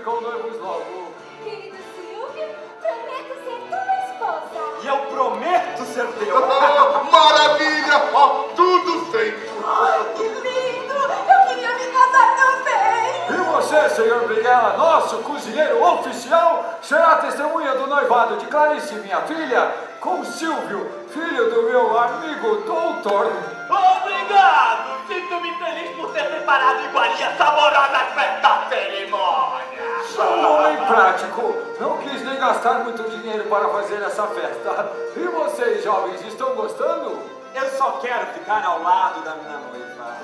ficam noivos logo. Querido Silvio, prometo ser tua esposa. E eu prometo ser teu. Maravilha! Tudo feito! Ai, que lindo! Eu queria me casar também! E você, senhor Briguela, nosso cozinheiro oficial, será testemunha do noivado de Clarice, minha filha, com Silvio, filho do meu amigo doutor. Obrigado! Sinto-me feliz por ter preparado iguarias saborosas para esta cerimônia. Sou um homem prático, não quis nem gastar muito dinheiro para fazer essa festa. E vocês, jovens, estão gostando? Eu só quero ficar ao lado da minha noiva.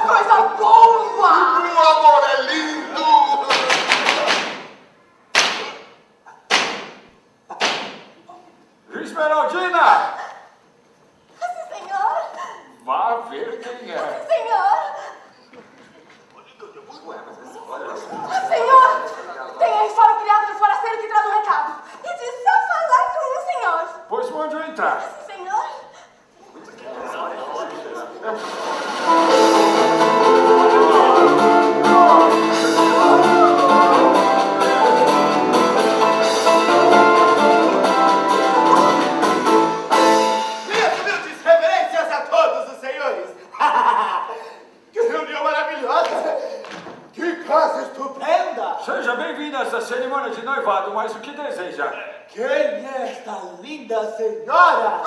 Coisa boa! O amor é lindo! Esmeraldina! Sim, senhor! Vá ver quem é. Senhor! Senhor! Tem aí fora o criado do forasteiro que traz um recado. E diz só falar com o senhor. Pois mande eu entrar. Senhor? Minhas humildes reverências a todos os senhores. Que reunião maravilhosa. Que casa estupenda. Seja bem-vindo a essa cerimônia de noivado, mas o que deseja? Quem é esta linda senhora?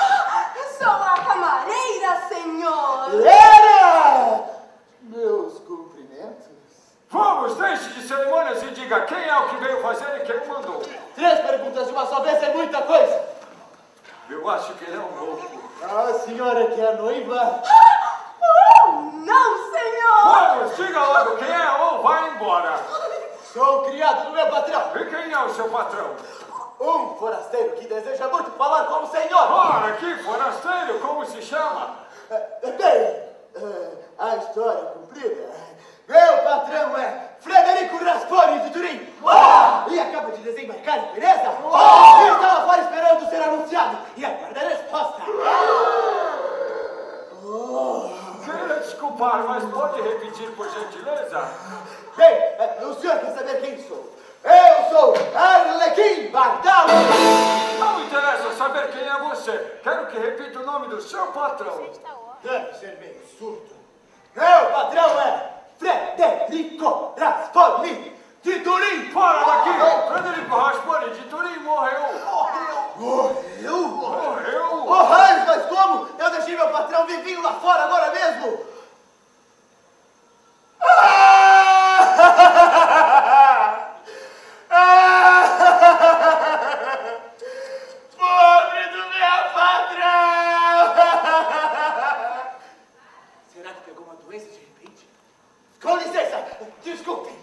Sou a camareira, senhor. Lera! Meus cumprimentos. Vamos, deixe de cerimônias e diga quem é o que veio fazer e quem o mandou. 3 perguntas de uma só vez é muita coisa. Eu acho que ele é um louco. A senhora que é a noiva? Não, senhor. Vamos, diga logo quem é ou vai embora. Sou o criado do meu patrão. E quem é o seu patrão? Um forasteiro que deseja muito falar com o senhor. Ora, que forasteiro, como se chama? A história cumprida. Meu patrão é Frederico Rasponi de Turim. E acaba de desembarcar em Veneza. E estava fora esperando ser anunciado e aguarda a resposta. Queria desculpar, mas pode repetir por gentileza? Bem, o senhor quer saber quem sou? Eu sou Arlequim Bartalo. Não interessa saber quem é você. Quero que repita o nome do seu patrão. Deve ser meio surdo. Meu patrão é Frederico Rasponi de Turim. Fora daqui! Frederico Rasponi de Turim morreu. Morreu? Morreu? Oh, raios, mas como? Eu deixei meu patrão vivinho lá fora agora mesmo. Pobre do meu patrão! Será que pegou uma doença de repente? Com licença, desculpem.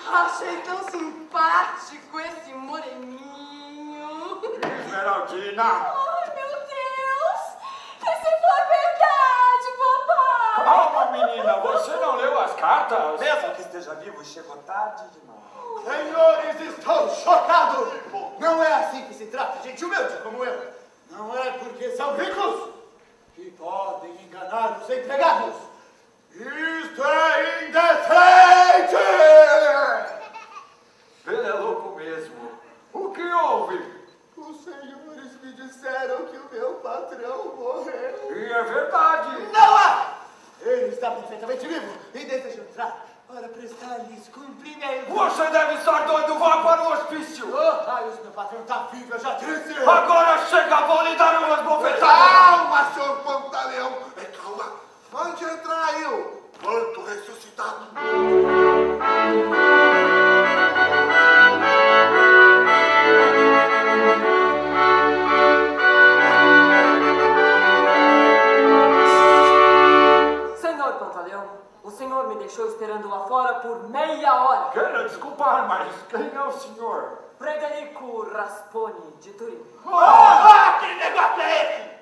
Achei tão simpático esse moreninho. Esmeraldina! Ai, meu Deus! E se for verdade, papai? Calma, menina, você não leu as cartas? Mesmo que esteja vivo, chegou tarde demais. Senhores, estou chocado! Não é assim que se trata gente humilde como eu. Não é porque são ricos que podem enganar os empregados. Isto é indecente! Ele é louco mesmo. O que houve? Os senhores me disseram que o meu patrão morreu. E é verdade. Não há! Ele está perfeitamente vivo e deseja entrar para prestar-lhes cumprimento. Você deve estar doido, vá para o hospício. Oh, raios, meu patrão está vivo, eu já disse! Agora chega, vou lhe dar umas bofetadas. Calma, senhor Pantaleão! Calma! Mande entrar aí, o morto ressuscitado! Senhor Pantaleão, o senhor me deixou esperando lá fora por meia hora. Quero desculpar, mas quem é o senhor? Frederico Rasponi de Turim. Que negócio é esse?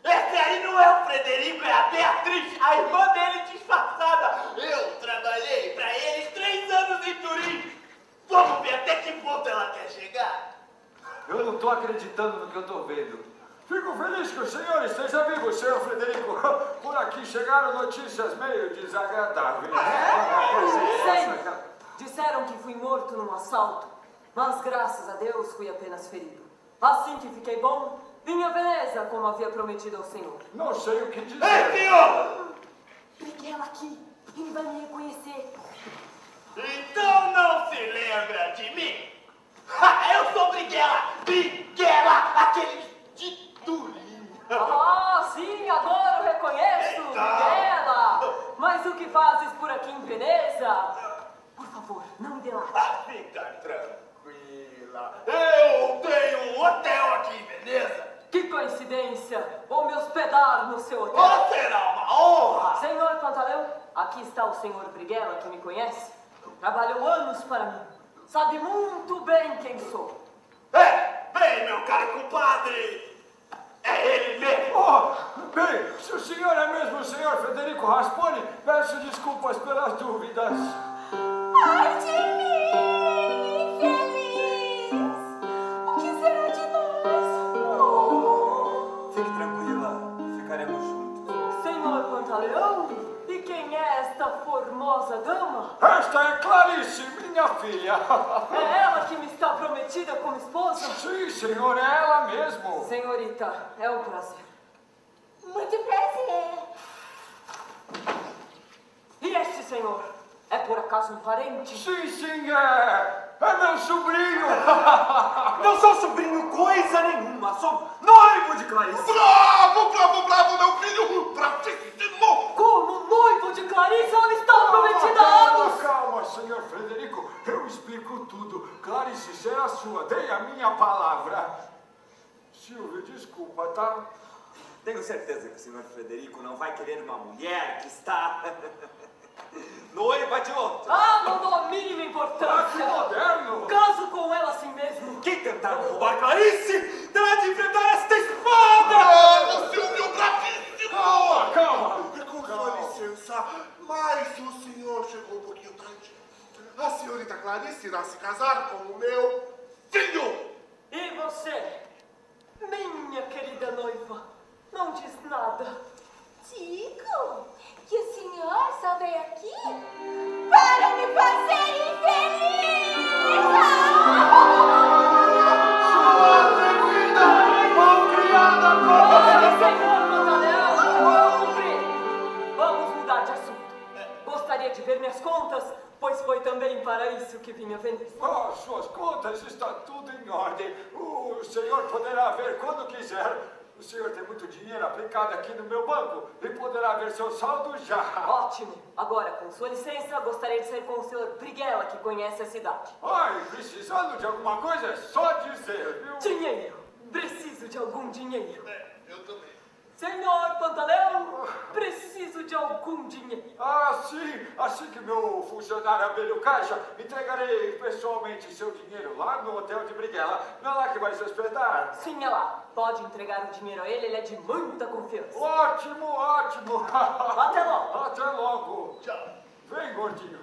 Esse aí não é o Frederico, é a Beatriz, a irmã dele disfarçada. Eu trabalhei pra eles 3 anos em Turim. Vamos ver até que ponto ela quer chegar. Eu não estou acreditando no que eu estou vendo. Fico feliz que o senhor esteja vivo, senhor Frederico. Por aqui chegaram notícias meio desagradáveis. Sim, disseram disseram que fui morto num assalto, mas graças a Deus fui apenas ferido. Assim que fiquei bom, vim a Veneza como havia prometido ao senhor. Não sei o que dizer. Ei, senhor! Briguela aqui, ele vai me reconhecer. Então não se lembra de mim? Eu sou Briguela! Briguela, aquele de durinho. Ah, sim, agora eu reconheço, Então. Briguela. Mas o que fazes por aqui em Veneza? Por favor, não me delate. Fica tranquila. Eu tenho um hotel aqui em Veneza. Que coincidência! Vou me hospedar no seu hotel. Oh, será uma honra. Senhor Pantaleão, aqui está o senhor Briguela, que me conhece. Trabalhou anos para mim. Sabe muito bem quem sou. Bem, meu caro compadre. É ele mesmo. Oh, bem, se o senhor é mesmo o senhor Federico Rasponi, peço desculpas pelas dúvidas. Ai de mim, infeliz! O que será de nós? Oh. Fique tranquila, ficaremos juntos. Senhor Pantaleão, e quem é esta formosa dama? Esta é Clarice, minha filha. É ela que me está prometida como esposa? Sim, senhor, é ela mesmo. Senhorita, é um prazer. Muito prazer. E este senhor? É por acaso um parente? Sim, é meu sobrinho. Não sou sobrinho coisa nenhuma, sou noivo de Clarice. Bravo, meu filho! Bravíssimo! Como noivo de Clarice, ela está prometida há anos! Calma, senhor Frederico. Eu explico tudo. Clarice será sua. Dei a minha palavra. Silvio, desculpa, tá? Tenho certeza que o senhor Frederico não vai querer uma mulher que está noiva de outro. Ah, não dou a mínima Ah, que importância! moderno! Caso com ela assim mesmo! Quem tentar roubar Clarice terá de enfrentar esta espada! Bravo, Silvio! Bravíssimo! Calma! Com sua licença, mas o senhor chegou um pouquinho tarde. A senhorita Clarice irá se casar com o meu filho! E você, minha querida noiva, não diz nada. Digo que o senhor só veio aqui para me fazer infeliz! Olha, senhor Pantaleão, eu cumpri. Vamos mudar de assunto. Gostaria de ver minhas contas, pois foi também para isso que vim a Veneza. Oh, suas contas, está tudo em ordem. O senhor poderá ver quando quiser. O senhor tem muito dinheiro aplicado aqui no meu banco e poderá ver seu saldo já. Ótimo. Agora, com sua licença, gostaria de sair com o senhor Briguela, que conhece a cidade. Ai, precisando de alguma coisa é só dizer, viu? Dinheiro. Preciso de algum dinheiro. Eu também. Senhor Pantaleão, preciso de algum dinheiro. Ah, sim. Assim que meu funcionário abrir o caixa, entregarei pessoalmente seu dinheiro lá no hotel de Briguela. Não é lá que vai se hospedar? Sim, é lá. Pode entregar o dinheiro a ele, ele é de muita confiança. Ótimo! Até logo. Até logo. Tchau. Vem, gordinho.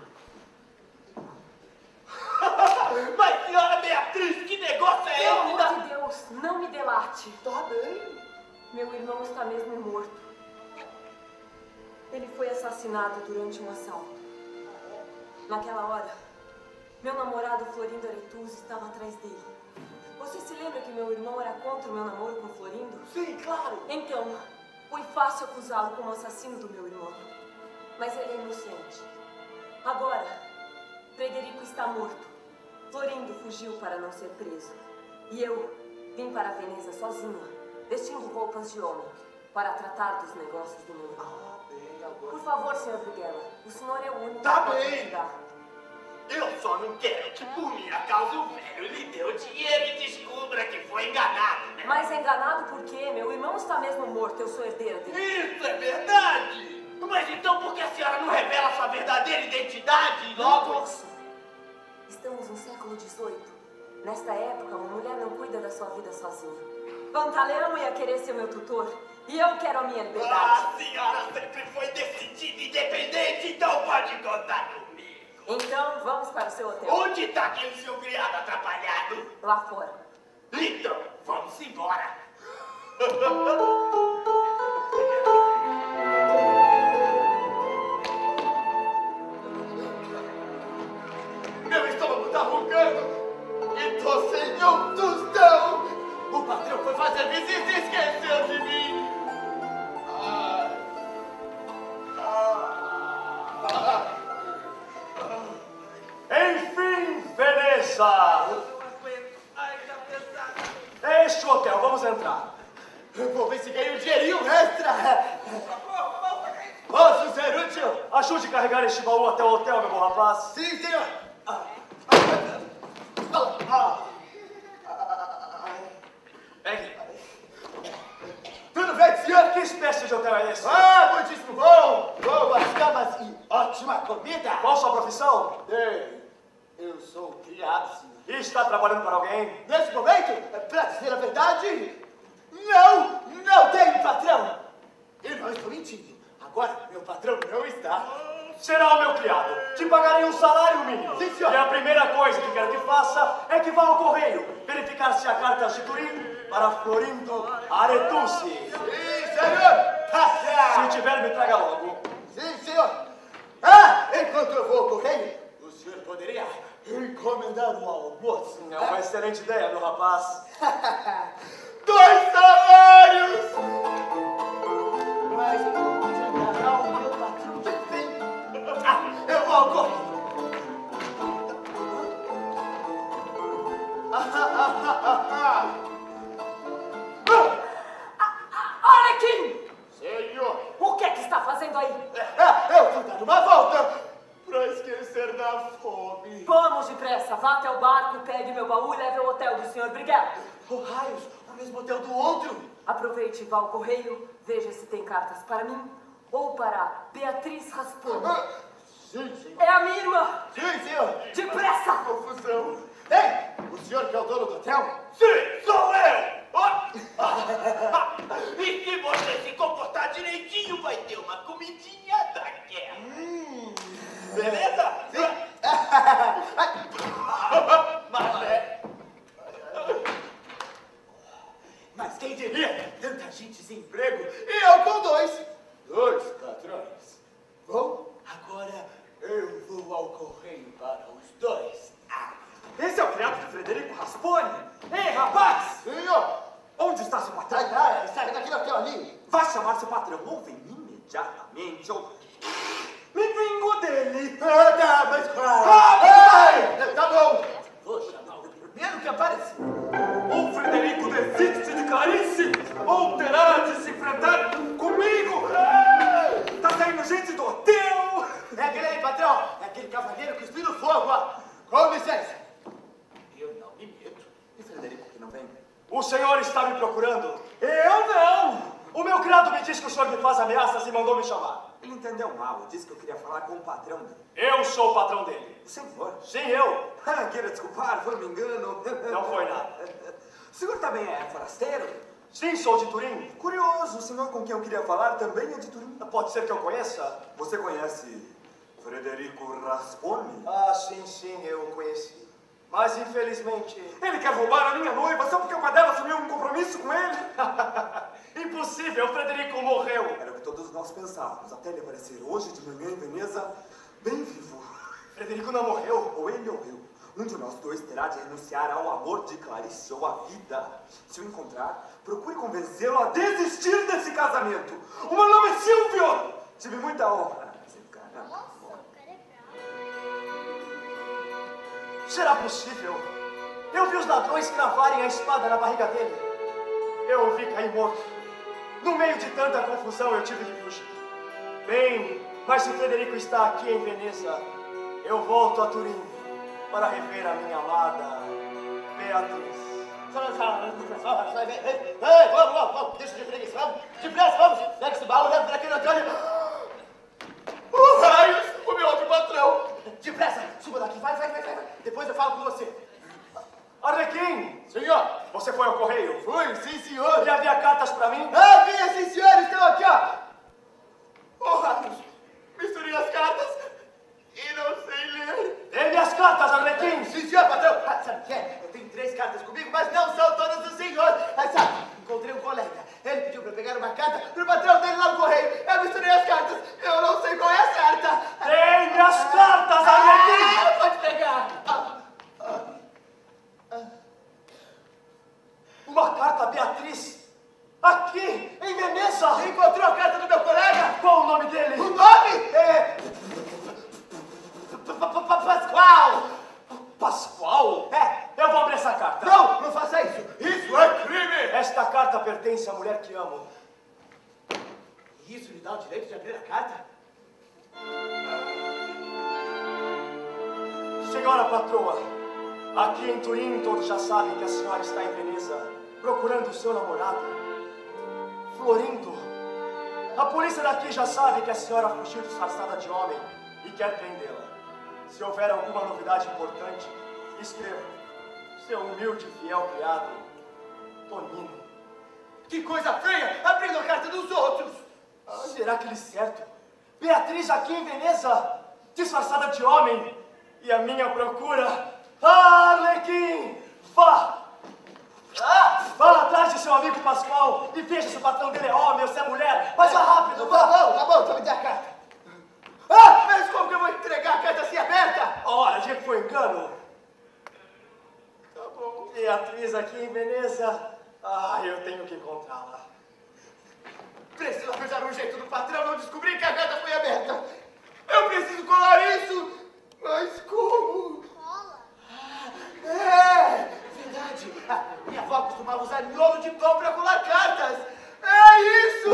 Mas, senhora Beatriz, que negócio é Pelo esse? amor de Deus, não me delate. Tá bem. Meu irmão está mesmo morto. Ele foi assassinado durante um assalto. Naquela hora, meu namorado Florindo Aretuso estava atrás dele. Você se lembra que meu irmão era contra o meu namoro com Florindo? Sim, claro. Então, foi fácil acusá-lo como assassino do meu irmão. Mas ele é inocente. Agora, Frederico está morto. Florindo fugiu para não ser preso. E eu vim para Veneza sozinha, vestindo roupas de homem, para tratar dos negócios do meu irmão. Ah, bem, agora. Por favor, senhor Briguela, o senhor é o único Tá que pode bem. ajudar. Eu só não quero que por minha causa o velho lhe deu dinheiro e descubra que foi enganado, né? Mas é enganado por quê? Meu irmão está mesmo morto, eu sou herdeira dele. Isso é verdade! Mas então por que a senhora não revela sua verdadeira identidade e Não logo... posso. Estamos no século XVIII. Nesta época, uma mulher não cuida da sua vida sozinha. Pantaleão ia querer ser meu tutor e eu quero a minha liberdade. Ah, a senhora sempre foi decidida e independente, então pode contar comigo. Então, vamos para o seu hotel. Onde está aquele seu criado atrapalhado? Lá fora. Então, vamos embora. Meu licença! É este o hotel, vamos entrar. Eu vou ver se ganho um dinheirinho extra. Posso ser útil? Ajude a carregar este baú até o hotel, meu bom rapaz. Sim, senhor. Tudo bem, senhor? Que espécie de hotel é esse? Muitíssimo bom. Boas camas e ótima comida. Qual sua profissão? Eu sou criado, senhor. E está trabalhando para alguém? Nesse momento, pra dizer a verdade, não tenho patrão. Eu não estou mentindo. Agora, meu patrão não está. Será o meu criado. Te pagarei um salário mínimo. Sim, senhor. E a primeira coisa que quero que faça é que vá ao correio verificar se há cartas de Turim para Florindo Aretucci. Sim, senhor. Tá certo. Se tiver, me traga logo. Sim, senhor. Enquanto eu vou ao correio, o senhor poderia encomendar um almoço? É uma excelente ideia, meu rapaz. 2 salários! Mas eu não podia enganar o meu patrão de bem. Eu vou ao correio. Arlequim! Senhor! O que é que está fazendo aí? Eu fui dar uma volta pra esquecer da fome. Vamos depressa, vá até o barco, pegue meu baú e leve ao hotel do Sr. Briguel. Oh, raios! O mesmo hotel do outro! Aproveite e vá ao correio, veja se tem cartas para mim ou para Beatriz Rasponi. Sim, senhor. É a minha irmã! Sim, senhor. Depressa! Confusão. Ei, o senhor que é o dono do hotel? Sim, sou eu! E se você se comportar direitinho, vai ter uma comidinha daquela. Beleza? Sim. Mas quem diria? Tanta gente sem emprego e eu com dois patrões. Bom, agora eu vou ao correio para os dois. Esse é o criado de Frederico Rasponi. Ei, rapaz! Senhor! Onde está seu patrão? Sai daqui no hotel ali. Vá chamar seu patrão ou vem imediatamente ou... Me vingo dele! Tá, mas claro. Rápido! Tá bom. Vou chamar o primeiro que aparecer. Ou Frederico desiste de Clarice, ou terá de se enfrentar comigo! Tá saindo gente do hotel! É aquele aí, patrão. É aquele cavalheiro cuspindo fogo, ó. Com licença. Eu não me meto. E Frederico que não vem? O senhor está me procurando? Eu não! O meu criado me disse que o senhor me faz ameaças e mandou me chamar. Ele entendeu mal, disse que eu queria falar com o patrão dele. Eu sou o patrão dele. O senhor? Sim, eu. Queira desculpar, foi um engano. Não foi nada. O senhor também é forasteiro? Sim, sou de Turim. Curioso, o senhor com quem eu queria falar também é de Turim. Pode ser que eu conheça? Você conhece Frederico Rasponi? Sim, eu o conheci. Mas, infelizmente... Ele quer roubar a minha noiva só porque uma dela assumiu um compromisso com ele? Impossível, o Frederico morreu. Era o que todos nós pensávamos, até ele aparecer hoje de manhã em Veneza, bem vivo. Frederico não morreu? Ou ele ou eu. Um de nós dois terá de renunciar ao amor de Clarice ou à vida. Se o encontrar, procure convencê-lo a desistir desse casamento. O meu nome é Silvio! Tive muita honra. Será possível? Eu vi os ladrões cravarem a espada na barriga dele. Eu o vi cair morto. No meio de tanta confusão, eu tive que fugir. Bem, mas se Frederico está aqui em Veneza, eu volto a Turim para rever a minha amada Beatriz. Vamos, deixa de preguiça, vamos, depressa, vamos, pega esse baú, leva para aquele hotel. Raios, o meu outro patrão. Depressa, suba daqui, vai, depois eu falo com você. Arlequim! Senhor! Você foi ao correio? Fui, sim, senhor. E havia cartas para mim? Havia, sim, senhor, estão aqui, ó. Raios, misturei as cartas e não sei ler. Dê-me as cartas, Arlequim! Sim, senhor, patrão. Sabe o que é? Eu tenho 3 cartas comigo, mas não são todas do senhor. Mas sabe, encontrei um colega. Ele pediu para pegar uma carta pro patrão dele lá no correio. Eu misturei as cartas. Eu não sei qual é a certa. Dê-me as cartas, Arlequim! Pode pegar. Uma carta a Beatriz. Aqui, em Veneza. Encontrou a carta do meu colega? Qual o nome dele? O nome é... Pascoal. Pascoal? pertence à mulher que amo. E isso lhe dá o direito de abrir a carta? Senhora patroa, aqui em Turim todos já sabem que a senhora está em Veneza procurando o seu namorado, Florindo. A polícia daqui já sabe que a senhora fugiu disfarçada de homem e quer prendê-la. Se houver alguma novidade importante, escreva. Seu humilde e fiel criado, Tonino. Que coisa feia! Abrindo a carta dos outros! Será que lhe certo? Beatriz aqui em Veneza, disfarçada de homem, e a minha procura. Arlequim! Vá! Vá atrás de seu amigo Pascoal e veja se o patrão dele é homem ou se é mulher. Mas vá rápido, vá! Tá bom, então me dê a carta. Mas como que eu vou entregar a carta assim aberta? Ora, diga que foi engano. Tá bom. Beatriz aqui em Veneza. Eu tenho que encontrá-la. Preciso arranjar um jeito do patrão não descobrir que a carta foi aberta. Eu preciso colar isso. Mas como? Cola. Verdade. Minha avó costumava usar miolo de pão para colar cartas. É isso!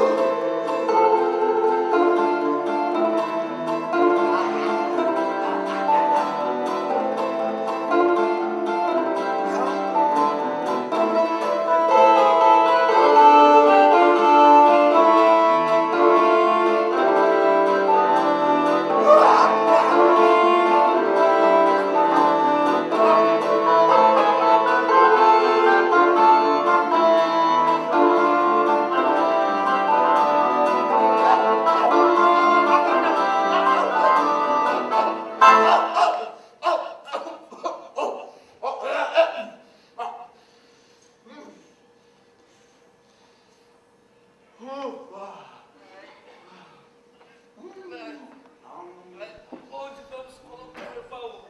Onde vamos colocar o baú?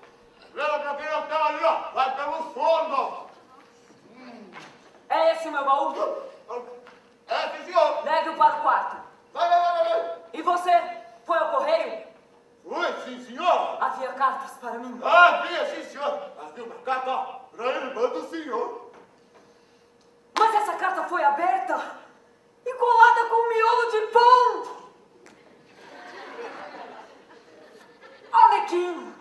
Leva pra quem não tá ali, ó. Vai pelo fundo. É esse o meu baú? Sim, senhor. Leve-o para o quarto. Vai. E você? Foi ao correio? Oi, sim, senhor. Havia cartas para mim. Havia, sim, senhor. Havia uma carta, ó, pra irmã do senhor. Mas essa carta foi aberta e colada com um miolo de pão. Arlequim,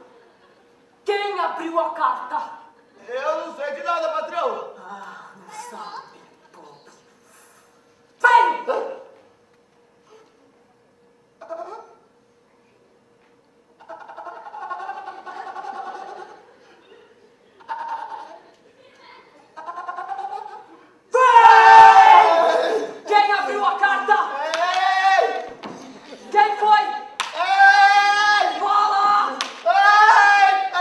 quem abriu a carta? Eu não sei de nada, patrão. Não sabe, pobre. Vem! Quem abriu a carta? Quem foi? Fala!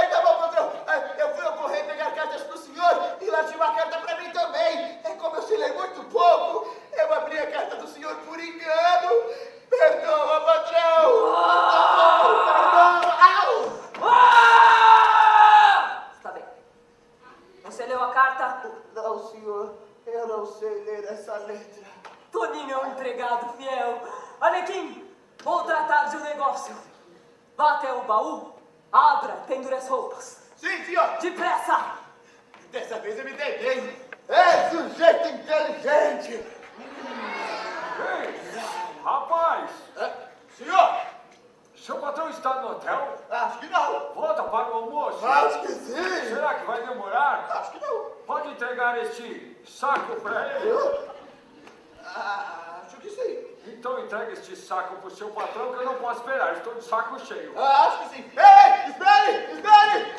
Tá bom, patrão. Eu fui ao correio pegar cartas pro senhor e lá tinha uma carta pra mim também. Como eu sei muito pouco, eu abri a carta do senhor por engano. Perdoa, patrão. Está bem. Você leu a carta? Não, senhor. Eu não sei ler essa letra. Toninho é um empregado fiel. Arlequim, vou tratar de um negócio. Vá até o baú, abra, pendure as roupas. Sim, senhor. Depressa! Dessa vez eu me dei bem. É sujeito inteligente. Ei, rapaz! Senhor, Seu patrão está no hotel? acho que não. Volta para o almoço. Acho que sim. Será que vai demorar? Acho que não. Pode entregar este saco para ele? Acho que sim. Então entregue este saco para o seu patrão que eu não posso esperar. Estou de saco cheio. Acho que sim. Ei, espere!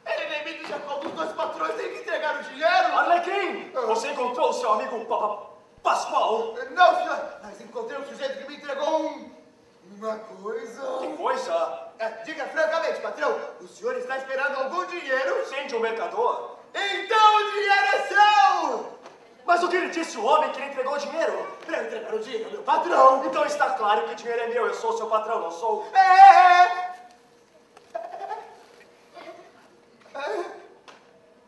Ele nem me diz a qual dos dois patrões tem que entregar o dinheiro. Arlequim, você encontrou o seu amigo Pascoal? Não, senhor. Mas encontrei um sujeito que me entregou uma coisa. Que coisa? Diga francamente, patrão. O senhor está esperando algum dinheiro? Sim, de um mercador. Então o dinheiro é seu! Mas o que lhe disse o homem que lhe entregou o dinheiro? Para eu entregar o dinheiro, meu patrão. Então está claro que o dinheiro é meu. Eu sou o seu patrão, não sou?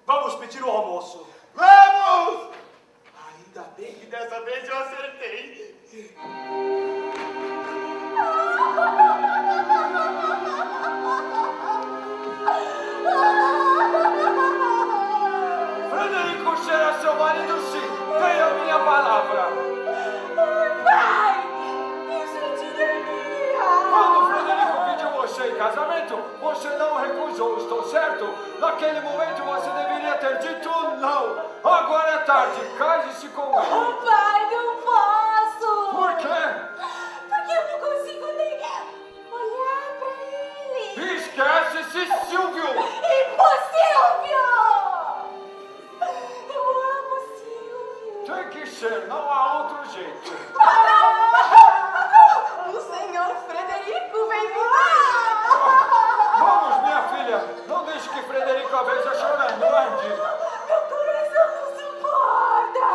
Vamos pedir o almoço. Vamos! Ainda bem que dessa vez eu acertei. Frederico será seu marido, sim. Tenha minha palavra. certo? Naquele momento você deveria ter dito não. Agora é tarde, case-se com ele. Oh, pai, não posso! Por quê? Porque eu não consigo nem olhar pra ele. Esquece-se, Silvio! Impossível! Eu amo Silvio. Tem que ser, não há outro jeito. O senhor Frederico vem me Vamos, minha filha. Não deixe que Frederico a veja chorando, ande. Meu coração não suporta!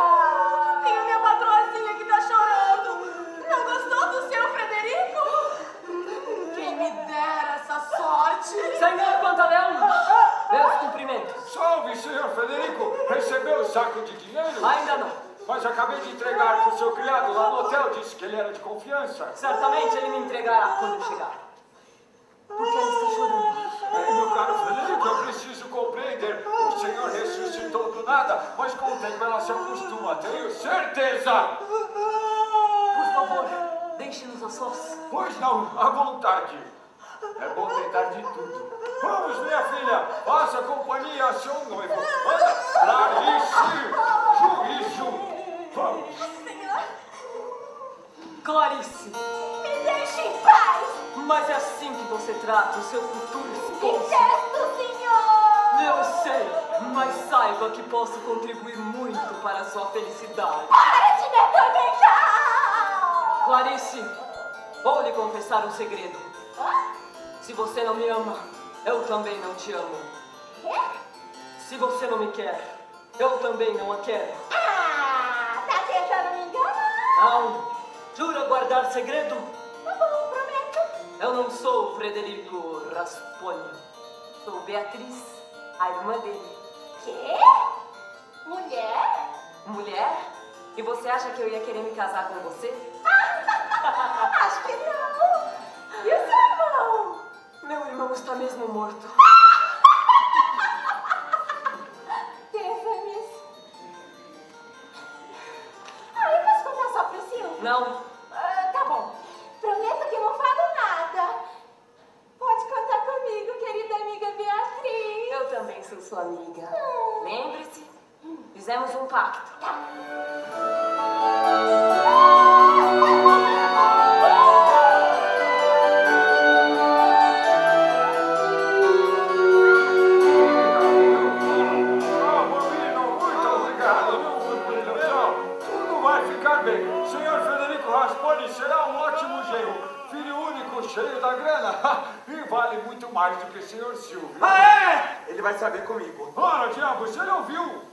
Tem a minha patroazinha que tá chorando! Não gostou do seu Frederico? Quem me dera essa sorte! Senhor Pantaleão, meus cumprimentos. Salve, senhor Frederico. Recebeu o saco de dinheiro? Ainda não. Mas acabei de entregar para o seu criado lá no hotel. Disse que ele era de confiança. Certamente ele me entregará quando eu chegar. Por que ela está chorando? Meu caro Frederico, eu preciso compreender. O senhor ressuscitou do nada, mas com o tempo ela se acostuma, tenho certeza. Por favor, deixe-nos a sós. Pois não, à vontade. É bom tentar de tudo. Vamos, minha filha, faça companhia a seu noivo. Anda, Clarice, juízo. Vamos. Senhor, Clarice, me deixe em paz! mas é assim que você trata o seu futuro esposo. Detesto, senhor! Eu sei, mas saiba que posso contribuir muito para a sua felicidade. Para de me atormentar! Clarice, vou lhe confessar um segredo. Hã? Se você não me ama, eu também não te amo. Quê? Se você não me quer, eu também não a quero. Ah, tá tentando me enganar? Não, jura guardar segredo? Tá bom, prometo. Eu não sou Frederico Rasponi. Sou Beatriz, a irmã dele. Quê? Mulher? Mulher? E você acha que eu ia querer me casar com você? Acho que não. E o seu irmão? Meu irmão está mesmo morto. Pensa nisso. Ah, eu posso contar só pro Silvio? Não, Tá bom. Prometo que não falo nada. Pode contar comigo, querida amiga Beatriz. eu também sou sua amiga. Lembre-se, fizemos um pacto. Senhor Frederico Rasponi será um ótimo genro, filho único, cheio da grana, e vale muito mais do que o senhor Silvio. Ah, é? Ele vai saber comigo. Ora, diabo, você não viu?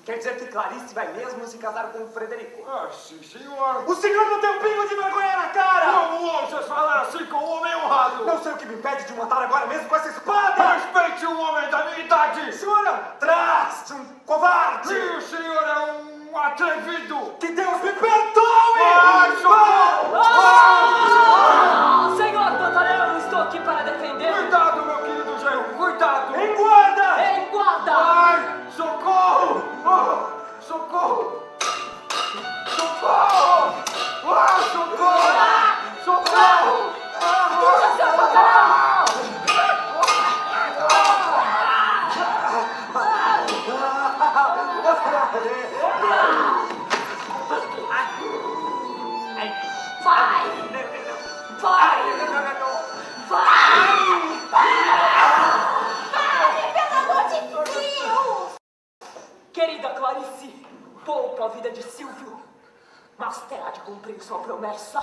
Quer dizer que Clarice vai mesmo se casar com o Frederico? Ah, sim, senhor. O senhor não tem um pingo de vergonha na cara! Como ousas falar assim com um homem honrado? Não sei o que me impede de matar agora mesmo com essa espada! Respeite um homem da minha idade! Senhora, traste um covarde! E o senhor é um atrevido! Que Deus me perdoe! Ai, socorro! Senhor Pantaleão, eu estou aqui para defender. Cuidado, meu querido genro, cuidado! Em guarda! Em guarda! Ai, socorro! Ah, socorro! Socorro! Ah, socorro! Socorro! Seu Pantaleão! Vai! Vai! Pelo amor de Deus! Querida Clarice, poupa a vida de Silvio, mas terá de cumprir sua promessa.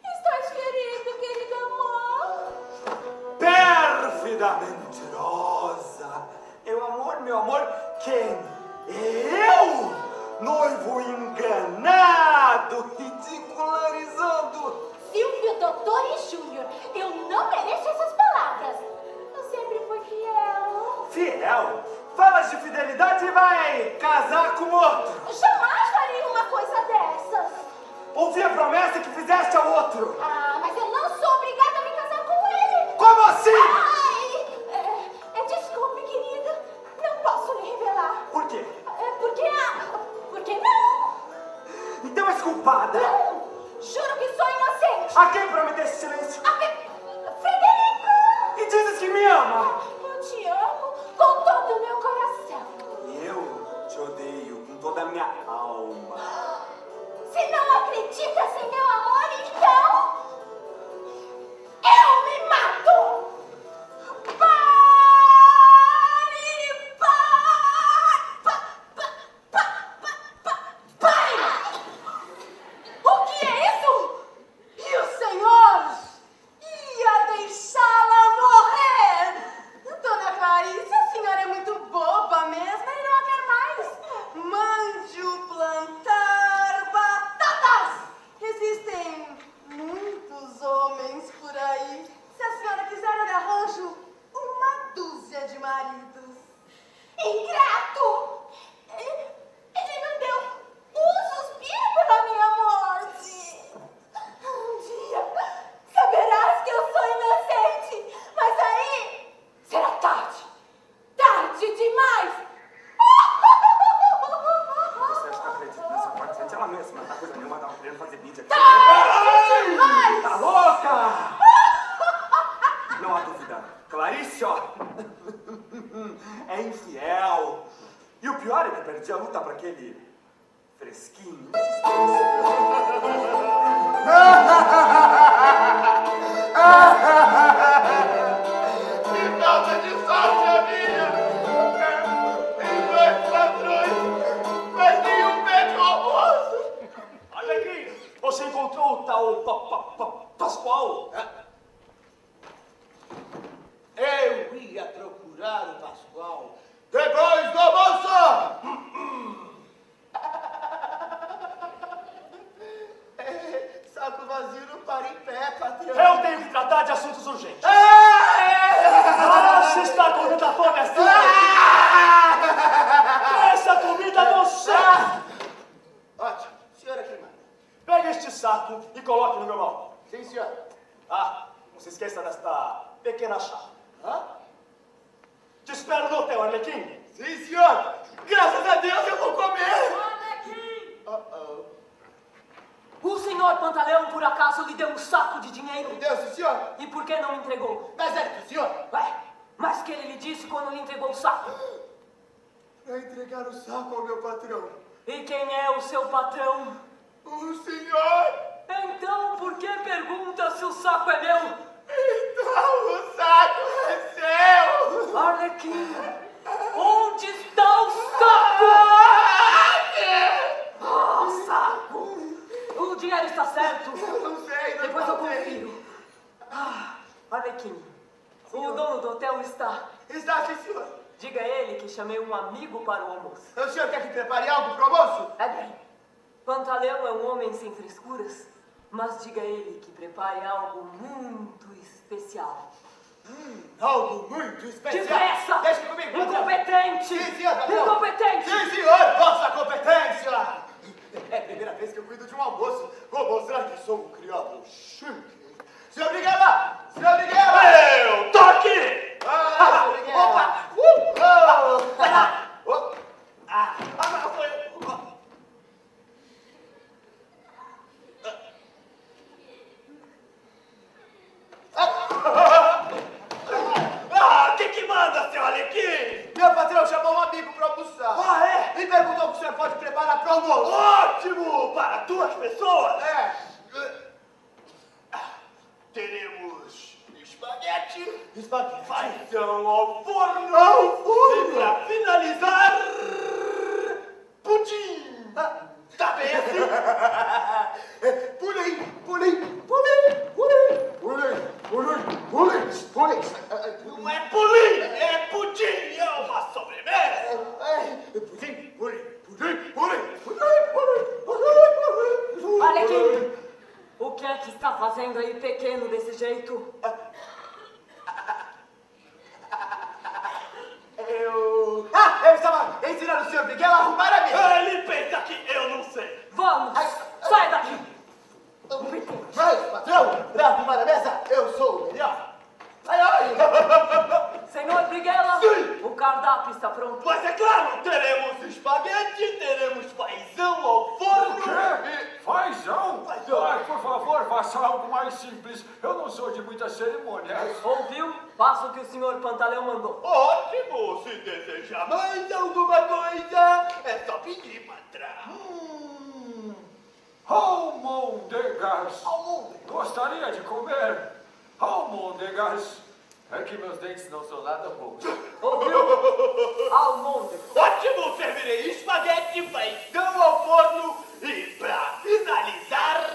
Estás ferido, querido amor? Pérfida mentirosa! Meu amor, quem? Eu? Noivo enganado, ridicularizando! Silvio, doutor e Júnior, eu não mereço essas palavras. Eu sempre fui fiel. Fiel? Falas de fidelidade e vai casar com outro! Jamais faria uma coisa dessas. Ouvi a promessa que fizeste ao outro! Ah, mas eu não sou obrigada a me casar com ele. Como assim? Ai, desculpe, querida. Não posso lhe revelar. Por quê? Porque não. Então és culpada! Não. Juro que sou inocente. A quem prometeste silêncio? Frederico. E dizes Clarice, ó, é infiel. E o pior é que perdi a luta para aquele fresquinho. Que falta de sorte a minha! Tem 2 patrões, mas nenhum pede o almoço! Olha aqui, você encontrou o tal Pascoal? Eu ia procurar o Pascoal depois do almoço! Saco vazio não para em pé, patrão. Eu tenho que tratar de assuntos urgentes. Você está com tanta fome assim? Essa comida não serve! Ótimo, senhora que manda. Pega este saco e coloque no meu mão. Sim, senhor. Ah, não se esqueça desta pequena chave. Hã? Te espero no hotel, Arlequim. Sim, senhor. Graças a Deus eu vou comer. Arlequim! Uh-oh. O senhor Pantaleão, por acaso, lhe deu um saco de dinheiro? Me deu, sim, senhor. E por que não me entregou? Mas é que o senhor... Ué, mas que ele lhe disse quando lhe entregou o saco? Pra entregar o saco ao meu patrão. E quem é o seu patrão? O senhor. Então, por que pergunta se o saco é meu? Então o saco é seu. Arlequim, onde está o saco? Ah, saco! O dinheiro está certo. Eu não sei, não Depois eu sei. confiro. Ah, Arlequim, o dono do hotel está. Está, sim, senhor. Diga a ele que chamei um amigo para o almoço. O senhor quer que prepare algo pro almoço? É bem. Pantaleão é um homem sem frescuras, mas diga a ele que prepare algo muito especial. Algo muito especial. Depressa! Deixa comigo, patrão. Incompetente! Sim, senhor, patrão. Incompetente! Sim, senhor, vossa competência. É a primeira vez que eu cuido de um almoço. Vou mostrar que sou um criado chique. Senhor Briguela! Senhor Briguela! Eu tô aqui! Senhor Briguela! Opa! Não, foi eu. Que manda, seu Arlequim? Meu patrão chamou um amigo para almoçar. Ah, é? E perguntou o que o senhor pode preparar para o almoço. Ótimo! Para 2 pessoas! É. Teremos espaguete, Espaguete. feijão ao forno, Ao forno. e para finalizar, pudim. Tá bem assim? Pulim, pulim, pulim, pulim, pulim, pulim, pulim, pulim. Não é pulim, é pudim, é uma sobremesa. Pulim, pulim, pulim, pulim, pulim, pulim. Arlequim, o que é que está fazendo aí pequeno desse jeito? Eu estava ensinando o senhor Miguel a arrumar a mesa. Ele pensa que eu não sei. Vamos, sai daqui! Mas, patrão, para arrumar a mesa, eu sou o melhor. Ai, ai. Senhor Briguela, Sim. o cardápio está pronto. Mas é claro, teremos espaguete, teremos feijão ao forno. O quê? Fazão? Fazão. Ai, por favor, faça algo mais simples. Eu não sou de muitas cerimônias. Ouviu? Faça o que o senhor Pantaleão mandou. Ótimo! Se desejar mais alguma coisa, é só pedir, patrão. Almôndegas. Gostaria de comer almôndegas. É que meus dentes não são nada bons. Ouviu? Almôndega. Ótimo! Servirei espaguete, feijão ao forno e, pra finalizar,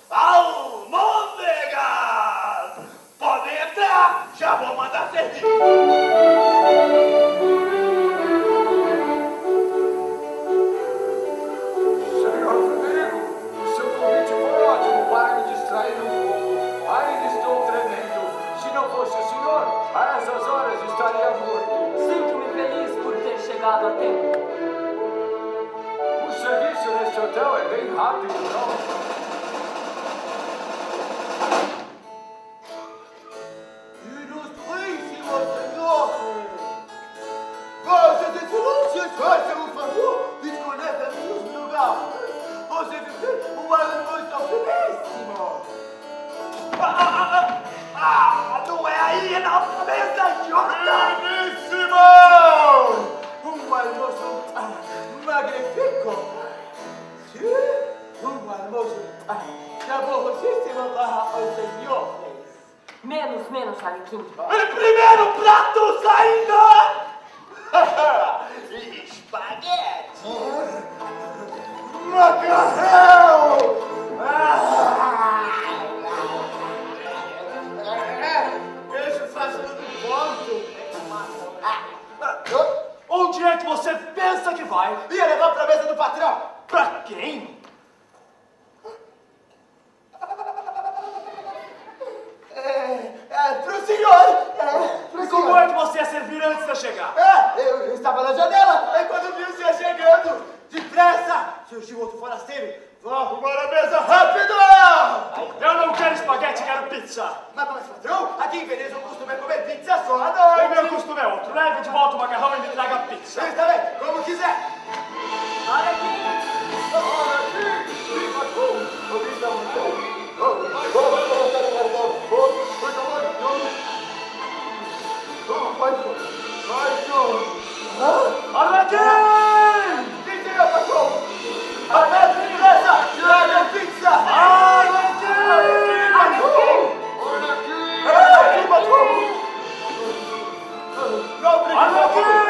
almôndegas! Podem entrar! Já vou mandar servir! Senhor Frederico, o seu convite foi ótimo para me distrair um pouco. Ainda estou tremendo. Se não fosse o senhor, a essas horas estaria morto. Sinto-me feliz por ter chegado a tempo. O serviço neste hotel é bem rápido, não? Ilustríssimo senhor! Vossas excelências, façam um favor de escolher para mim os lugares. Você vive um almoço belíssimo. Não como é aí na mesa, idiota! Benissimo! Un almoço magnífico! Sim, un almoço saborosíssimo para os senhores! Menos, Arlequim. Primeiro pratos ainda! Espaguete! Macarrão! Queijo fácil do ponto! Onde é que você pensa que vai? Ia levar pra mesa do patrão! Pra quem? Pro senhor! E como é que você ia servir antes de eu chegar? Eu estava na janela, aí quando vi o senhor chegando, depressa, surgiu outro forasteiro. Vou arrumar a mesa rápido! Eu não quero espaguete, quero pizza. Mas patrão, aqui em Veneza o costume é comer pizza só à O noite. meu costume é outro. Leve de volta o macarrão e me traga pizza. Está bem, como quiser. Arlequim! Arlequim! Quem chega, patrão? Até depressa, traga pizza! Arlequim! Aqui, patrão! Não, Arlequim!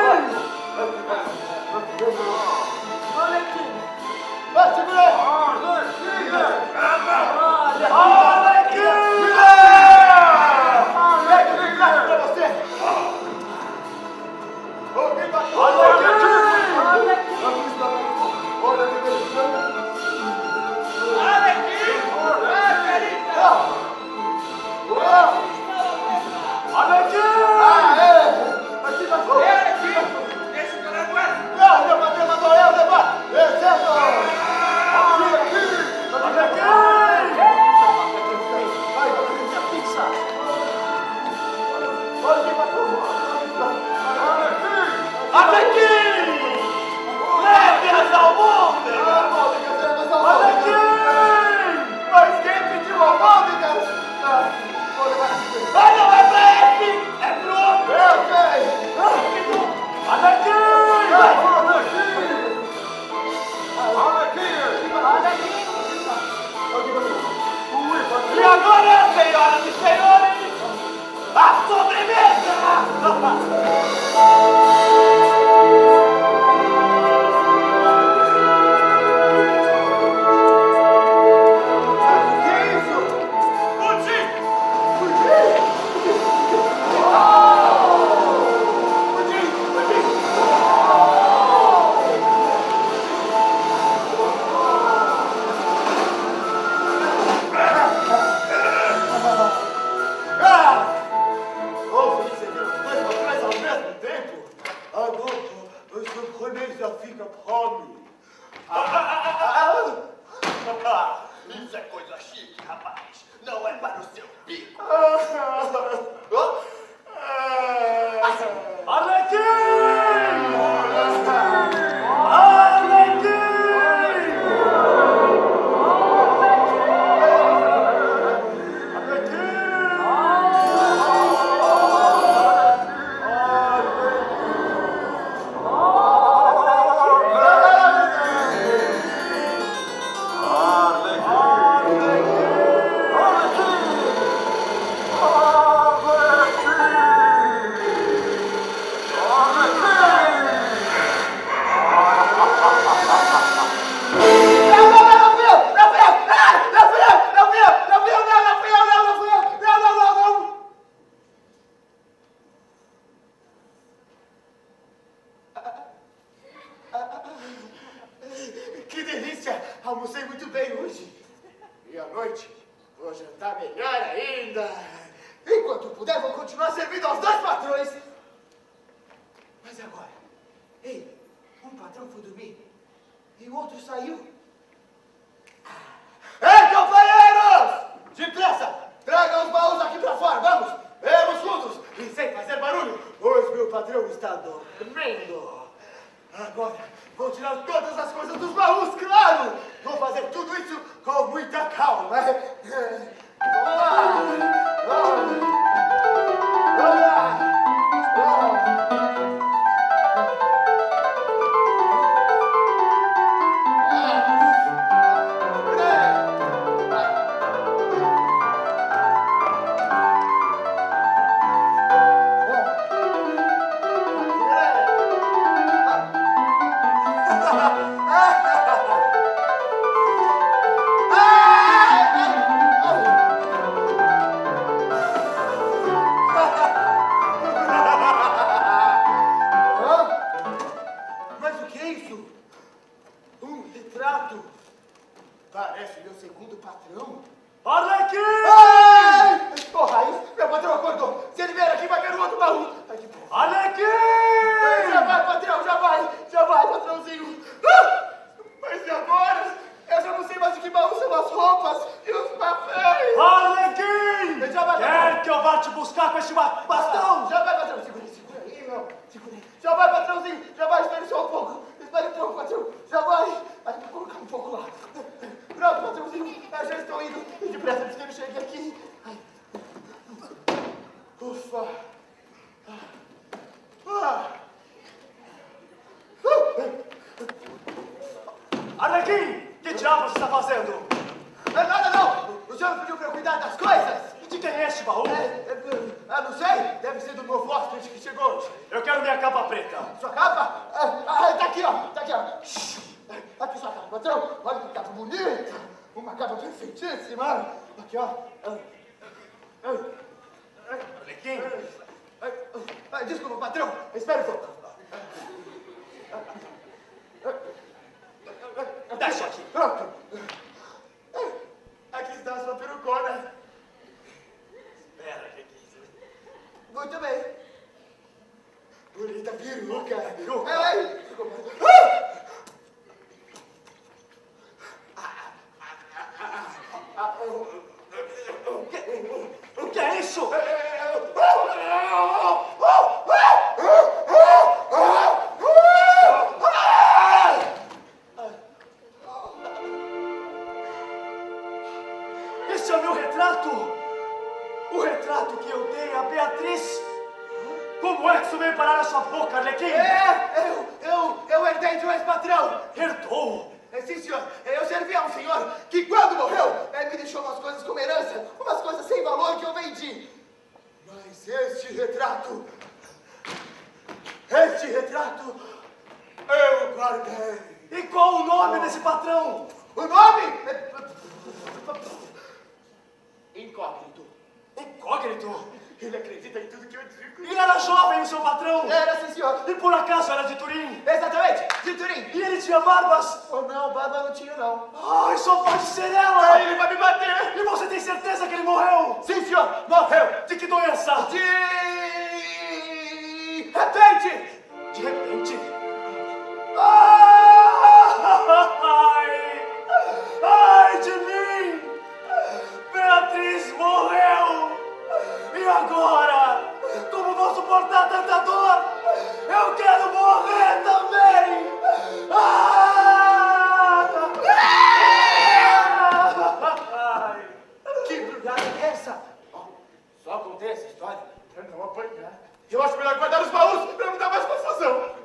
vai, segura aí! Pra você! Ô, vem, patrão! Leve as almôndegas! Mas quem pediu almôndegas? Ah, não é pra esse! É pro outro! Eu sei! E agora, senhoras e senhores, a sobremesa! Isso é coisa chique, rapaz. Não é para o seu bico. Que delícia! Almocei muito bem hoje. E à noite, vou jantar melhor ainda. Enquanto puder, vou continuar servindo aos dois patrões. Mas agora, ei, um patrão foi dormir e o outro saiu. Ei, companheiros! Depressa! Traga os baús aqui pra fora, vamos! Vamos juntos! E sem fazer barulho, pois meu patrão está dormindo. Agora, vou tirar todas as coisas dos baús, claro! Vou fazer tudo isso com muita calma. Vamos lá! Vamos. diabo você está fazendo? Nada não! O senhor pediu para eu cuidar das coisas? E de quem é este baú? Não sei, deve ser do novo hóspede que chegou hoje. Eu quero minha capa preta. Sua capa? Tá aqui, ó. Tá aqui, ó. Aqui sua capa, patrão. Olha que capa bonita. Uma capa perfeitíssima. Aqui, ó. Arlequim. Desculpa, patrão. Espera um pouco. Deixa aqui. Pronto. Aqui está a sua perucona. Espera, Arlequim. Muito bem. Bonita peruca. Peruca? O que é isso? Este é o meu retrato. O retrato que eu dei a Beatriz. Como é que isso veio parar na sua boca, Arlequim? Eu herdei de um ex-patrão. Herdou? Sim, senhor. Eu servi a um senhor que, quando morreu, me deixou umas coisas como herança, umas coisas sem valor que eu vendi. Mas este retrato, eu guardei. E qual o nome desse patrão? O nome? Incógnito. Incógnito? Ele acredita em tudo que eu digo. E era jovem o seu patrão? Era, sim, senhor. E por acaso era de Turim? Exatamente, de Turim. E ele tinha barbas? Oh, não, barba não tinha, não. Ai, só pode ser ela! Ele vai me bater. E você tem certeza que ele morreu? Sim, senhor, morreu. De que doença? De repente. De repente? Ai de mim! Beatriz morreu! E agora? Como vou suportar tanta dor? Eu quero morrer também! Que embrulhada é essa? Só contei essa história pra não apanhar. Eu acho melhor guardar os baús pra não dar mais confusão.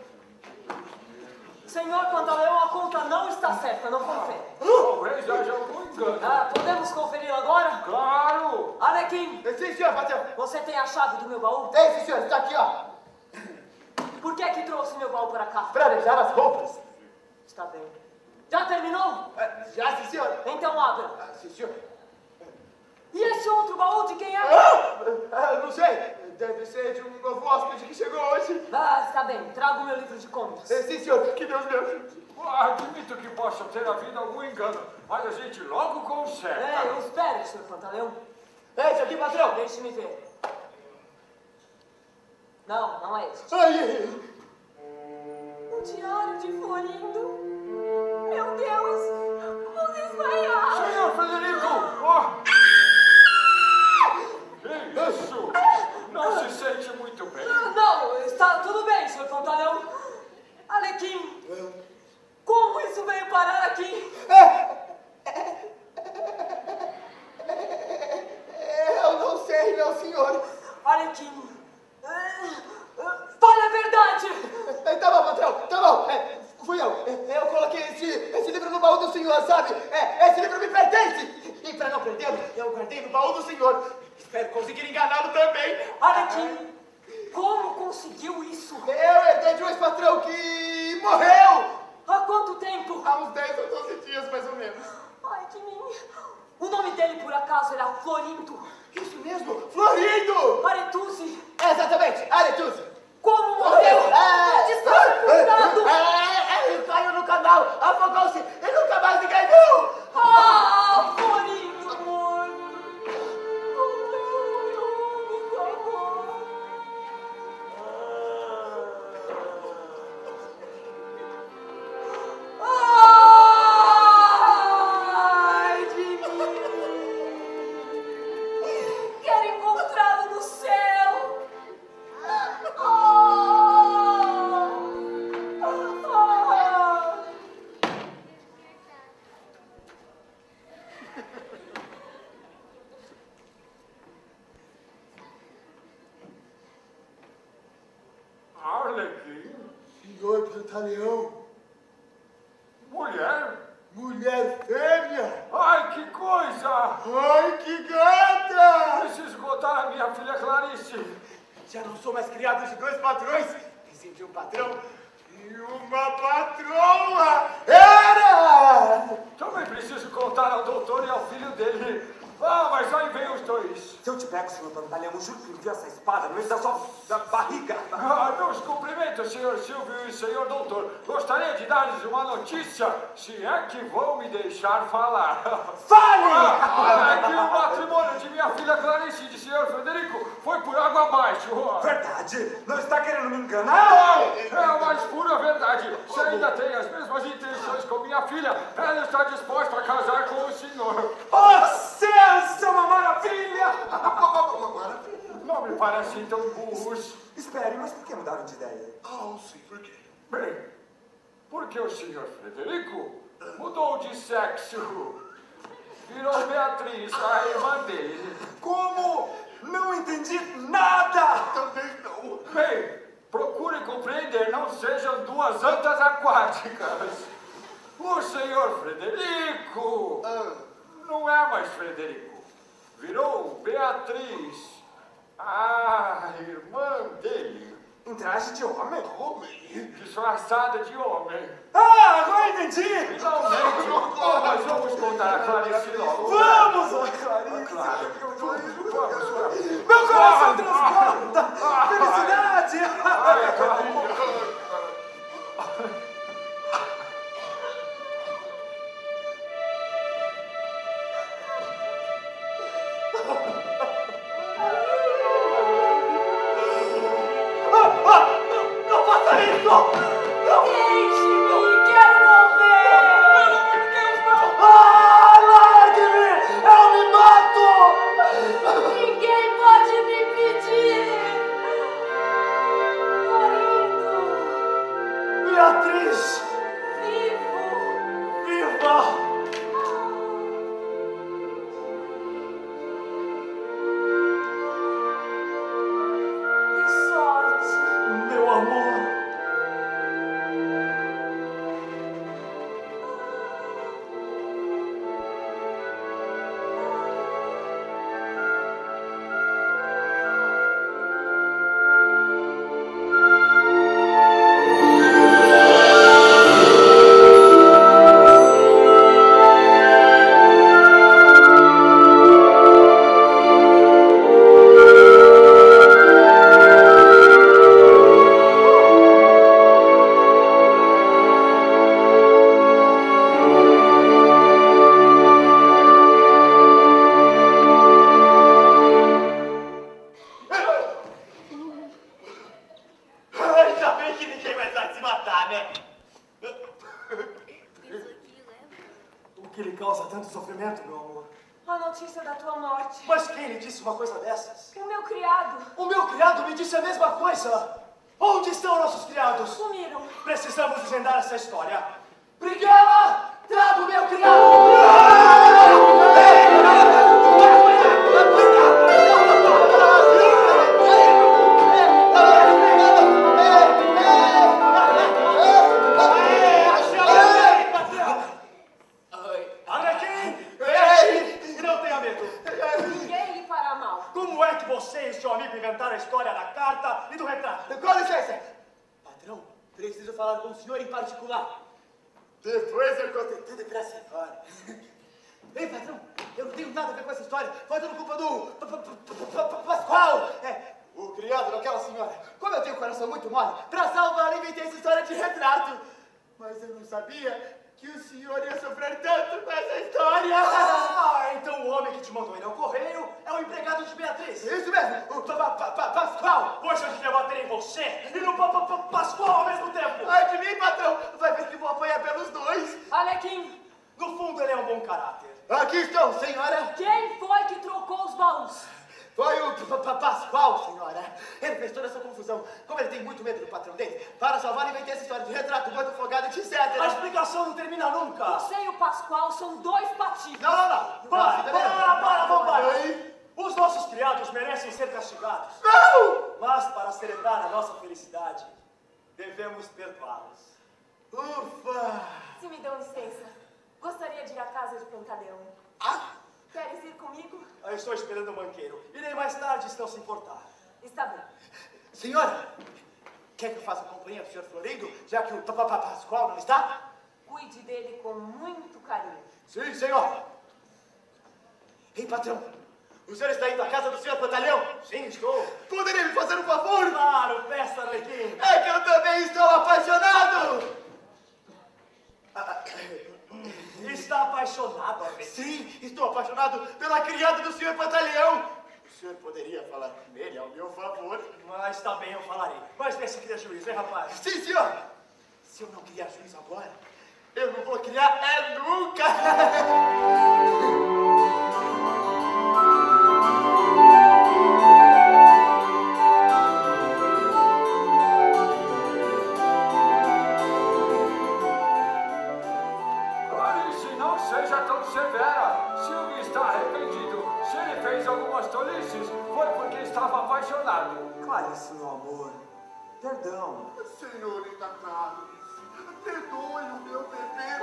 Senhor Pantaleão, a conta não está certa, não confere. Talvez haja algum engano. Podemos conferir agora? Claro! Arlequim, Sim, senhor, patrão. você tem a chave do meu baú? Tem, sim, senhor, está aqui, ó. Por que é que trouxe meu baú para cá? Pra deixar as roupas. Está bem. Já terminou? Já, sim, senhor. Então abra. Sim, senhor. E esse outro baú de quem é? Não sei. Deve ser de um novo hóspede que chegou hoje. Está bem. Trago o meu livro de contas. Sim, senhor. Que Deus me ajude. Admito que possa ter havido algum engano, mas a gente logo conserta. Eu espero, senhor Pantaleão. Esse aqui, patrão. Deixe-me ver. Não, não é este. O diário de Florindo. Meu Deus, vou desmaiar. Senhor Frederico! Oh. Que isso? Não se sente muito bem. Não, está tudo bem, senhor Pantaleão. Arlequim, como isso veio parar aqui? Eu não sei, meu senhor. Arlequim, fale a verdade. Tá bom, patrão, tá bom. Fui eu. Eu coloquei esse livro no baú do senhor, sabe? Esse livro me pertence. E pra não perdê-lo, eu guardei no baú do senhor. Espero conseguir enganá-lo também. Arlequim, como conseguiu isso? Eu herdei de um ex-patrão que morreu. Há quanto tempo? Há uns 10 ou 12 dias, mais ou menos. Ai, de mim. O nome dele, por acaso, era Florindo. Isso mesmo, Florindo. Aretuzzi. Exatamente, Aretuzzi. Como morreu? Onde está sepultado? Ele caiu no canal, afogou-se e nunca mais ninguém viu. Florindo, amor. Ai, de mim. Quero encontrá-lo no céu. Arlequim? Senhor Pantaleão. Mulher? Mulher. mulher fêmea. Ai, que coisa! Ai, que gata! Preciso contar a minha filha Clarice. Já não sou mais criado de dois patrões, e sim de um patrão e uma patroa. Era! Também preciso contar ao doutor e ao filho dele. Ah, mas aí vem os dois. Se eu te pego, senhor Pantaleão, juro que enfio essa espada no meio da sua barriga. Ah, meus cumprimentos, senhor Silvio e senhor doutor. Gostaria de dar-lhes uma notícia, se é que vão me deixar falar. Fale! É que o matrimônio de minha filha Clarice e de senhor Frederico foi por água abaixo. Verdade? Não está querendo me enganar? Não, é a mais pura verdade. Se ainda tem as mesmas intenções com minha filha, ela está disposta a casar com o senhor. Oh, céus, é uma maravilha! Maravilha. Não me parecem tão burros. Espere, mas por que mudaram de ideia? Ah, sim, por quê? Bem, porque o senhor Frederico mudou de sexo. Virou Beatriz, a irmã dele. Como? Não entendi nada! Também não. Bem, procure compreender, não sejam duas antas aquáticas. O senhor Frederico não é mais Frederico. Virou Beatriz, a irmã dele. Em traje de homem? Homem? Disfarçada de homem. Ah, agora entendi! Finalmente! Mas vamos contar a Clarice logo. Vamos, ó, Clarice! Claro. Vamos. Meu coração transporta! Felicidade! Ai, Clarice. Não faça isso! Não! Deixe-me, quero morrer! Ah, largue-me! Eu me mato! Ninguém pode me impedir! Florindo! Beatriz! Vivo! Viva! Que sorte! Meu amor! Ainda bem que ninguém vai dar de se matar, né? O que lhe causa tanto sofrimento, meu amor? A notícia da tua morte. Mas quem lhe disse uma coisa dessas? O meu criado. O meu criado me disse a mesma coisa. Onde estão nossos criados? Sumiram. Precisamos desvendar essa história. Briguela, traga o meu criado! Arlequim, e não tenha medo. Ninguém lhe fará mal. Como é que você e seu amigo inventaram a história da carta e do retrato? Com licença! Patrão, preciso falar com o senhor em particular. Depois eu conto tudo pra senhora. Ei, patrão, eu não tenho nada a ver com essa história. Foi tudo culpa do Pascoal. O criado daquela senhora. Como eu tenho o coração muito mole, pra salvar, inventei essa história de retrato. Mas eu não sabia que o senhor ia sofrer tanto com essa história. Ah, então o homem que te mandou ir ao correio é o empregado de Beatriz. Isso mesmo, o Pascoal. Pois eu devia bater em você e no Pascoal ao mesmo tempo. Ai de mim, patrão. Vai ver que vou apanhar pelos dois. Alequim, No fundo, ele é um bom caráter. Aqui estou, senhora. quem foi que trocou os baús? Foi o Pascoal, senhora. Ele fez toda essa confusão. Como ele tem muito medo do patrão dele, para salvar, inventei essa história de retrato, muito afogado, etc. A explicação não termina nunca. Você e o Pascoal são dois patifes. Não. Para, vambora. Ei. Os nossos criados merecem ser castigados. Não! Mas, para celebrar a nossa felicidade, devemos perdoá-los. Ufa! Se me dão licença. Gostaria de ir à casa de Pantaleão. Queres ir comigo? Eu estou esperando o banqueiro. Irei mais tarde, se não se importar. Está bem. Senhora, quer que eu faça companhia do senhor Florindo, já que o Pascoal não está? Cuide dele com muito carinho. Sim, senhor. Ei, patrão, o senhor está indo à casa do senhor Pantaleão? Sim, estou. Poderia me fazer um favor? Claro, peça, Arlequim. É que eu também estou apaixonado! Está apaixonado, Arlequim? Sim, estou apaixonado pela criada do senhor Pantaleão. O senhor poderia falar com ele ao meu favor? Mas está bem, eu falarei. Mas vê se cria juízo, hein, rapaz? Sim, senhor. Se eu não criar juízo agora, eu não vou criar nunca. Não seja tão severa. Silvio está arrependido. Se ele fez algumas tolices, foi porque estava apaixonado. Clarice, meu amor. Perdão. Senhorita Clarice, perdoe o meu bebê.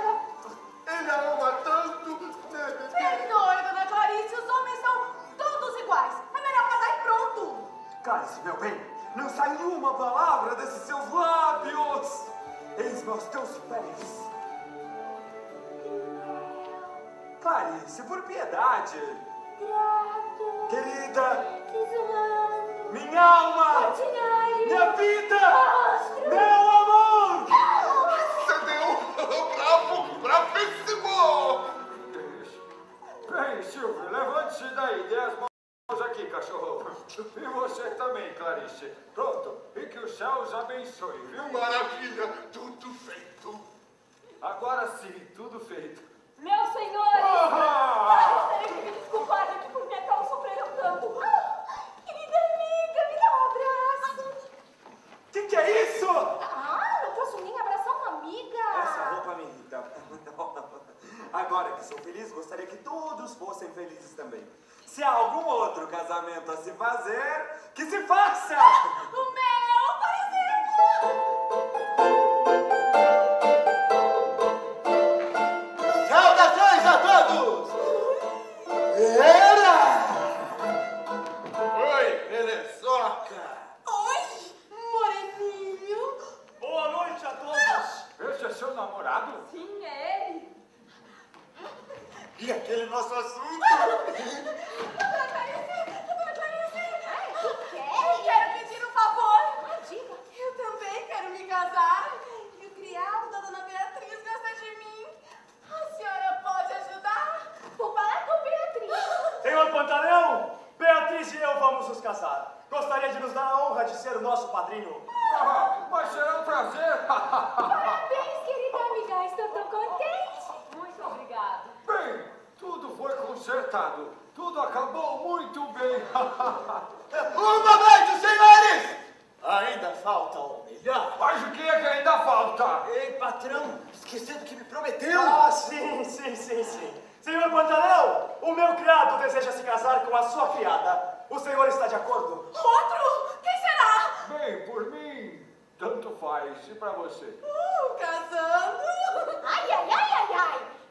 Ele a ama tanto, né, bebê? Perdoe, dona Clarice, os homens são todos iguais. É melhor casar e pronto. Clarice, meu bem, não sai uma palavra desses seus lábios. Eis-me aos teus pés. Clarice, por piedade. Grato. Querida, Tesouro. minha alma, Ordinário. minha vida, Monstro. meu amor. Cedeu! Bravíssimo! Bem, Silvio, levante-se daí. Dê as mãos aqui, cachorro. E você também, Clarice. Pronto. E que os céus abençoe, viu? Maravilha, tudo feito. Agora sim, tudo feito. Meus senhores! Gostaria de me desculpar de que por minha causa sofreram tanto. Querida amiga, me dá um abraço. Que é isso? Não posso nem abraçar uma amiga. Essa roupa me irrita. Agora que sou feliz, gostaria que todos fossem felizes também. Se há algum outro casamento a se fazer, que se faça! O meu, por exemplo. Saudações a todos! Era! Oi, belezoca! Oi, moreninho. Boa noite a todos. Esse é seu namorado? Sim, é ele. E aquele nosso assunto? Dona Clarice. Eu quero pedir um favor. Diga. Eu também quero me casar. E o criado da dona Beatriz gosta de mim. A senhora pode ajudar? Vou falar com Beatriz. Senhor Pantaleão, Beatriz e eu vamos nos casar. Gostaria de nos dar a honra de ser o nosso padrinho. Mas será um prazer. Parabéns, querida amiga. Estou tão contente. Muito obrigado. Bem, tudo foi consertado. Tudo acabou muito bem. Um momento, senhores! Ainda falta o melhor. Mas o que é que ainda falta? Ei, patrão, esqueceu do que me prometeu? Sim. Senhor Pantaleão, o meu criado deseja se casar com a sua criada. O senhor está de acordo? Outro? Quem será? Bem, por mim, tanto faz. E pra você? Casando. Ai.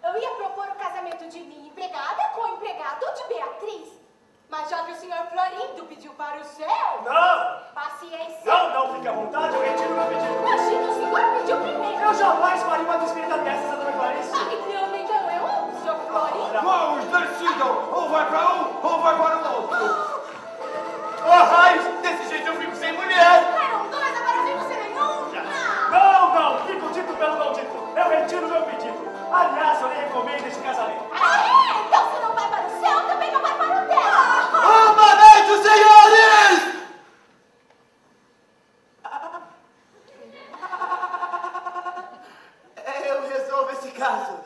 Eu ia propor o casamento de minha empregada com o empregado de Beatriz. Mas já que o senhor Florindo pediu para o seu... Não! Paciência. Não, fique à vontade, eu retiro meu pedido. Imagina, o senhor pediu primeiro. Eu jamais faria uma despedida dessas, dona Clarice. Então eu, senhor Florindo. Vamos, decidam! Ou vai pra um, ou vai para o outro. Oh, raios, desse jeito eu fico sem mulher. Eram dois, agora vem você nenhum. Não, fico dito pelo não dito. Eu retiro meu pedido. Aliás, eu lhe recomendo esse casamento. Então se não vai para o céu, também não vai para o dela. Um momento, senhores! Eu resolvo esse caso.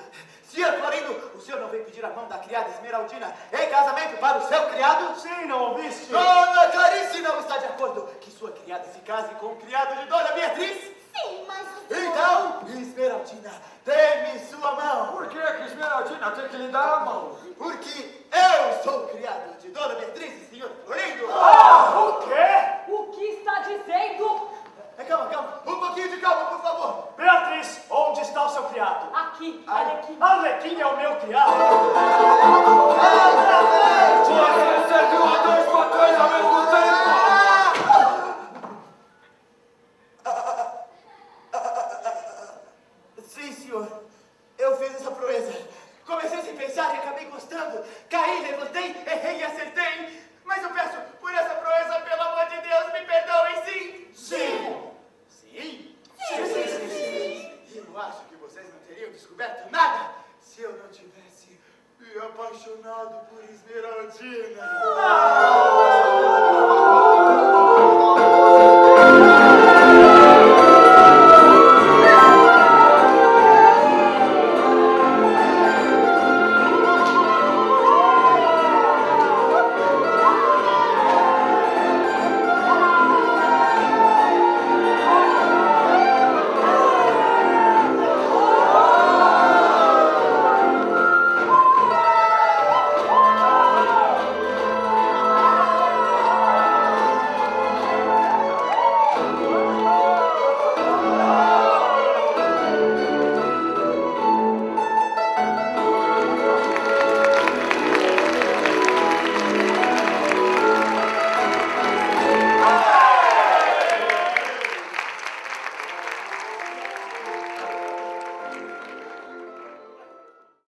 Senhor Florindo, o senhor não veio pedir a mão da criada Esmeraldina em casamento para o seu criado? Sim, não ouviste? Dona Clarice não está de acordo que sua criada se case com o criado de Dona Beatriz? Sim, mas o senhor... Então, Esmeraldina, dê-me sua mão. Por que Esmeraldina tem que lhe dar a mão? Porque eu sou o criado de Dona Beatriz e senhor Florindo. O quê? O que está dizendo? Calma. Um pouquinho de calma, por favor. Beatriz, onde está o seu criado? Aqui, Arlequim. Arlequim piada. Você serviu a 2 patrões ao mesmo tempo! Sim, senhor. Eu fiz essa proeza. Comecei sem pensar e acabei gostando. Caí, levantei, errei e acertei. Mas eu peço, por essa proeza, pelo amor de Deus, me perdoem, sim? Sim. Sim? Sim. Eu acho que vocês não teriam descoberto nada se eu não tivesse me apaixonado por Esmeraldina.